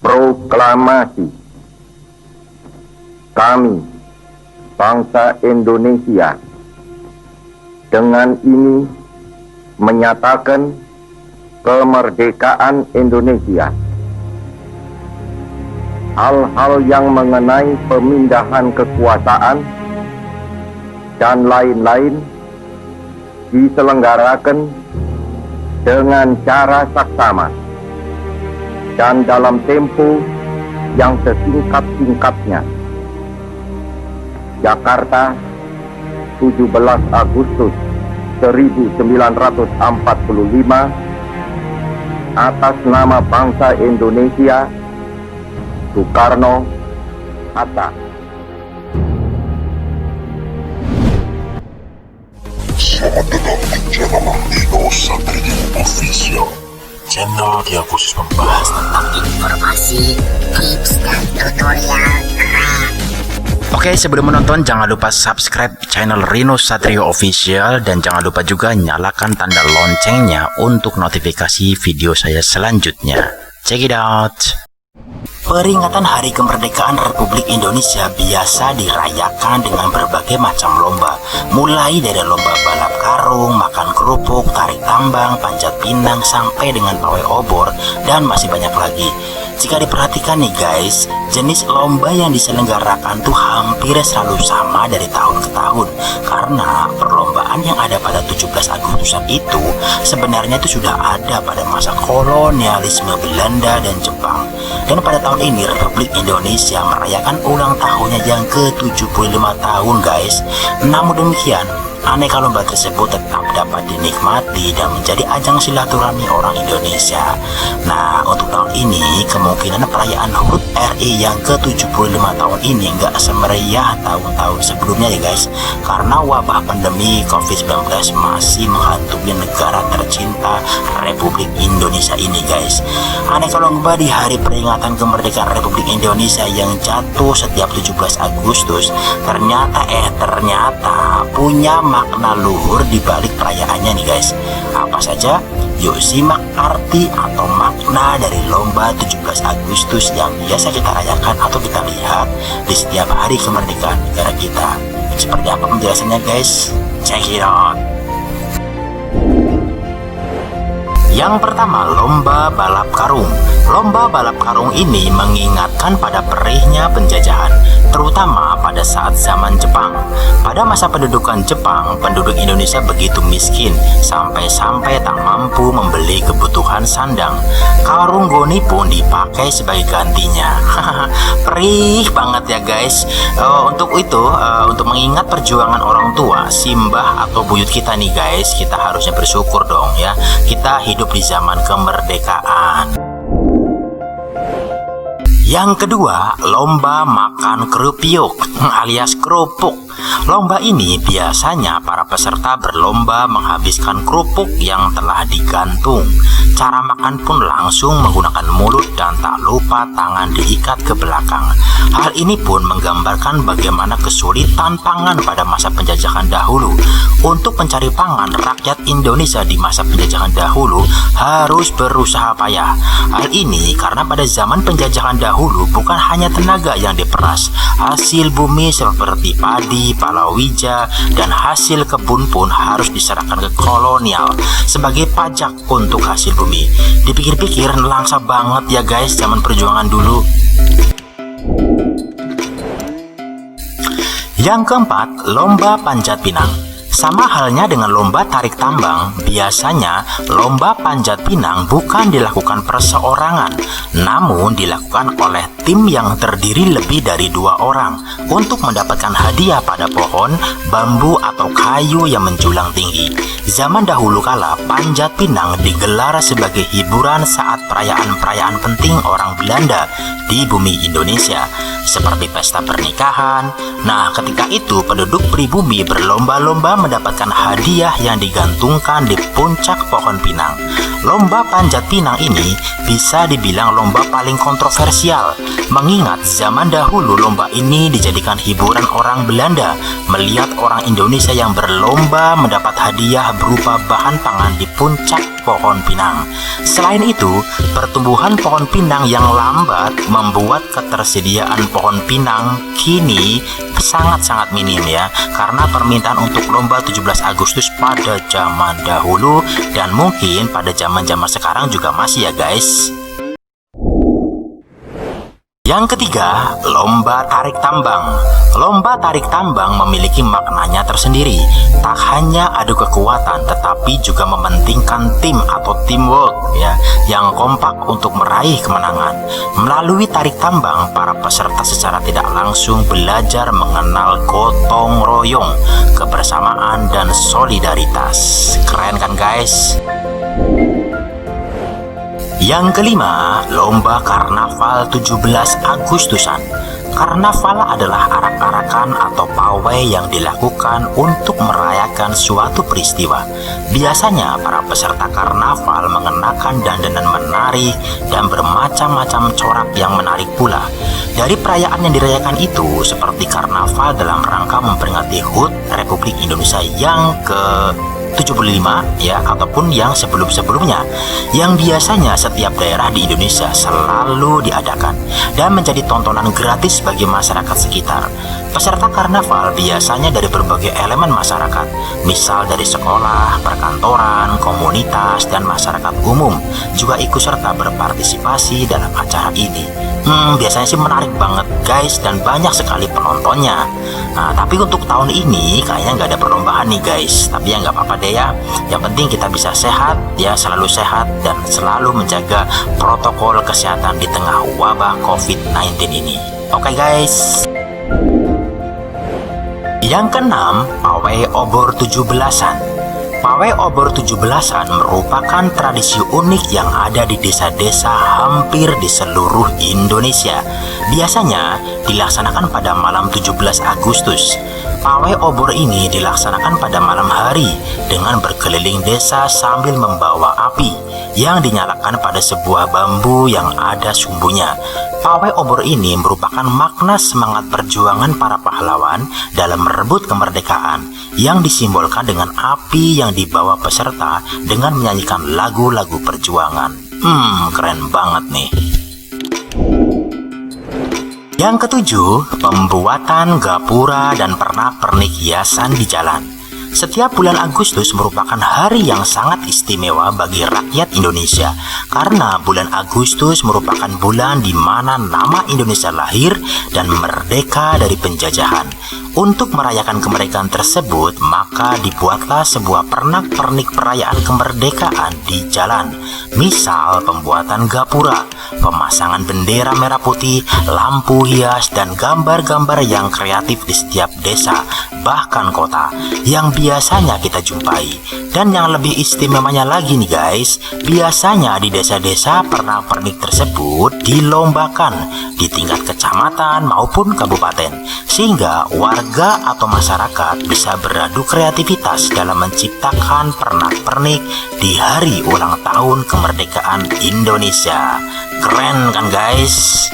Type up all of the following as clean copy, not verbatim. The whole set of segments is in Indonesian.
Proklamasi. Kami, bangsa Indonesia, dengan ini menyatakan kemerdekaan Indonesia. Hal-hal yang mengenai pemindahan kekuasaan dan lain-lain diselenggarakan dengan cara saksama dan dalam tempo yang sesingkat-singkatnya. Jakarta, 17 Agustus 1945, atas nama bangsa Indonesia, Soekarno Hatta. Selamat datang di channel Rino Satrio Official, channel yang khusus membahas tentang informasi, tips, dan tutorial keren. Oke, sebelum menonton jangan lupa subscribe channel Rino Satrio Official dan jangan lupa juga nyalakan tanda loncengnya untuk notifikasi video saya selanjutnya. Check it out. Peringatan Hari Kemerdekaan Republik Indonesia biasa dirayakan dengan berbagai macam lomba, mulai dari lomba balap karung, makan kerupuk, tarik tambang, panjat pinang, sampai dengan pawai obor, dan masih banyak lagi. Jika diperhatikan nih guys, jenis lomba yang diselenggarakan tuh hampir selalu sama dari tahun ke tahun, karena perlombaan yang ada pada 17 Agustusan itu sebenarnya itu sudah ada pada masa kolonialisme Belanda dan Jepang. Dan pada tahun ini Republik Indonesia merayakan ulang tahunnya yang ke-75 tahun guys. Namun demikian, aneka lomba tersebut tetap dapat dinikmati dan menjadi ajang silaturahmi orang Indonesia. Nah, untuk tahun ini kemungkinan perayaan HUT RI yang ke-75 tahun ini nggak semeriah tahun-tahun sebelumnya ya guys, karena wabah pandemi COVID-19 masih menghantui negara tercinta Republik Indonesia ini guys. Aneka lomba di hari peringatan kemerdekaan Republik Indonesia yang jatuh setiap 17 Agustus ternyata punya makna luhur di balik perayaannya nih guys. Apa saja? Yuk simak arti atau makna dari lomba 17 Agustus yang biasa kita rayakan atau kita lihat di setiap hari kemerdekaan negara kita. Seperti apa penjelasannya guys? Check it out. Yang pertama, lomba balap karung. Lomba balap karung ini mengingatkan pada perihnya penjajahan, terutama pada saat zaman Jepang. Pada masa pendudukan Jepang, penduduk Indonesia begitu miskin sampai-sampai tak mampu membeli kebutuhan sandang. Karung goni pun dipakai sebagai gantinya. Perih banget ya guys. Untuk mengingat perjuangan orang tua, simbah atau buyut kita nih guys, kita harusnya bersyukur dong ya. Kita hidup di zaman kemerdekaan. Yang kedua, lomba makan kerupuk alias kerupuk. Lomba ini biasanya para peserta berlomba menghabiskan kerupuk yang telah digantung. Cara makan pun langsung menggunakan mulut dan tak lupa tangan diikat ke belakang. Hal ini pun menggambarkan bagaimana kesulitan pangan pada masa penjajahan dahulu. Untuk mencari pangan, rakyat Indonesia di masa penjajahan dahulu harus berusaha payah. Hal ini karena pada zaman penjajahan dahulu bukan hanya tenaga yang diperas, hasil bumi seperti padi, palawija, dan hasil kebun pun harus diserahkan ke kolonial sebagai pajak untuk hasil bumi. Dipikir-pikir langsa banget ya guys zaman perjuangan dulu. Yang keempat, lomba panjat pinang. Sama halnya dengan lomba tarik tambang, biasanya lomba panjat pinang bukan dilakukan perseorangan, namun dilakukan oleh tim yang terdiri lebih dari 2 orang untuk mendapatkan hadiah pada pohon, bambu, atau kayu yang menjulang tinggi. Zaman dahulu kala, panjat pinang digelar sebagai hiburan saat perayaan-perayaan penting orang Belanda di bumi Indonesia, seperti pesta pernikahan. Nah, ketika itu penduduk pribumi berlomba-lomba mendapatkan hadiah yang digantungkan di puncak pohon pinang. Lomba panjat pinang ini bisa dibilang lomba paling kontroversial Mengingat zaman dahulu lomba ini dijadikan hiburan orang Belanda melihat orang Indonesia yang berlomba mendapat hadiah berupa bahan pangan di puncak pohon pinang. Selain itu, pertumbuhan pohon pinang yang lambat membuat ketersediaan pohon pinang kini sangat-sangat minim ya, karena permintaan untuk lomba 17 Agustus pada zaman dahulu dan mungkin pada zaman-zaman sekarang juga masih ya guys. Yang ketiga, lomba tarik tambang. Lomba tarik tambang memiliki maknanya tersendiri. Tak hanya adu kekuatan, tetapi juga mementingkan tim atau teamwork ya, yang kompak untuk meraih kemenangan. Melalui tarik tambang, para peserta secara tidak langsung belajar mengenal gotong royong, kebersamaan dan solidaritas. Keren kan guys? Yang kelima, lomba karnaval 17 Agustusan. Karnaval adalah arak-arakan atau pawai yang dilakukan untuk merayakan suatu peristiwa. Biasanya para peserta karnaval mengenakan dandanan menarik dan bermacam-macam corak yang menarik pula. Dari perayaan yang dirayakan itu seperti karnaval dalam rangka memperingati HUT Republik Indonesia yang ke-75 ya, ataupun yang sebelum-sebelumnya, yang biasanya setiap daerah di Indonesia selalu diadakan dan menjadi tontonan gratis bagi masyarakat sekitar. Peserta karnaval biasanya dari berbagai elemen masyarakat, misal dari sekolah, perkantoran, komunitas, dan masyarakat umum juga ikut serta berpartisipasi dalam acara ini. Biasanya sih menarik banget guys dan banyak sekali penontonnya. Nah, tapi untuk tahun ini kayaknya nggak ada perlombaan nih guys. Tapi ya nggak apa-apa deh ya. Yang penting kita bisa sehat ya, selalu sehat dan selalu menjaga protokol kesehatan di tengah wabah COVID-19 ini. Oke guys. Yang keenam, pawai obor 17-an. Pawai obor 17-an merupakan tradisi unik yang ada di desa-desa hampir di seluruh Indonesia. Biasanya dilaksanakan pada malam 17 Agustus. Pawai obor ini dilaksanakan pada malam hari dengan berkeliling desa sambil membawa api yang dinyalakan pada sebuah bambu yang ada sumbunya. Pawai obor ini merupakan makna semangat perjuangan para pahlawan dalam merebut kemerdekaan yang disimbolkan dengan api yang dibawa peserta dengan menyanyikan lagu-lagu perjuangan. Keren banget nih. Yang ketujuh, pembuatan gapura dan pernak-pernik hiasan di jalan. Setiap bulan Agustus merupakan hari yang sangat istimewa bagi rakyat Indonesia karena bulan Agustus merupakan bulan di mana nama Indonesia lahir dan merdeka dari penjajahan. Untuk merayakan kemerdekaan tersebut, maka dibuatlah sebuah pernak-pernik perayaan kemerdekaan di jalan. Misal pembuatan gapura, pemasangan bendera merah putih, lampu hias, dan gambar-gambar yang kreatif di setiap desa, bahkan kota, yang biasanya kita jumpai. Dan yang lebih istimewanya lagi nih guys, biasanya di desa-desa pernak-pernik tersebut dilombakan di tingkat kecamatan maupun kabupaten, sehingga warga atau masyarakat bisa beradu kreativitas dalam menciptakan pernak-pernik di hari ulang tahun kemerdekaan Indonesia. Keren kan guys?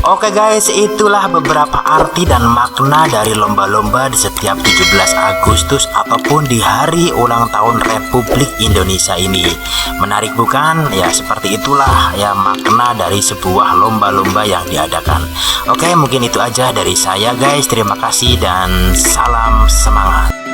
Oke guys, itulah beberapa arti dan makna dari lomba-lomba di setiap 17 Agustus ataupun di hari ulang tahun Republik Indonesia ini. Menarik bukan? Ya seperti itulah ya makna dari sebuah lomba-lomba yang diadakan. Oke, mungkin itu aja dari saya guys. Terima kasih dan salam semangat.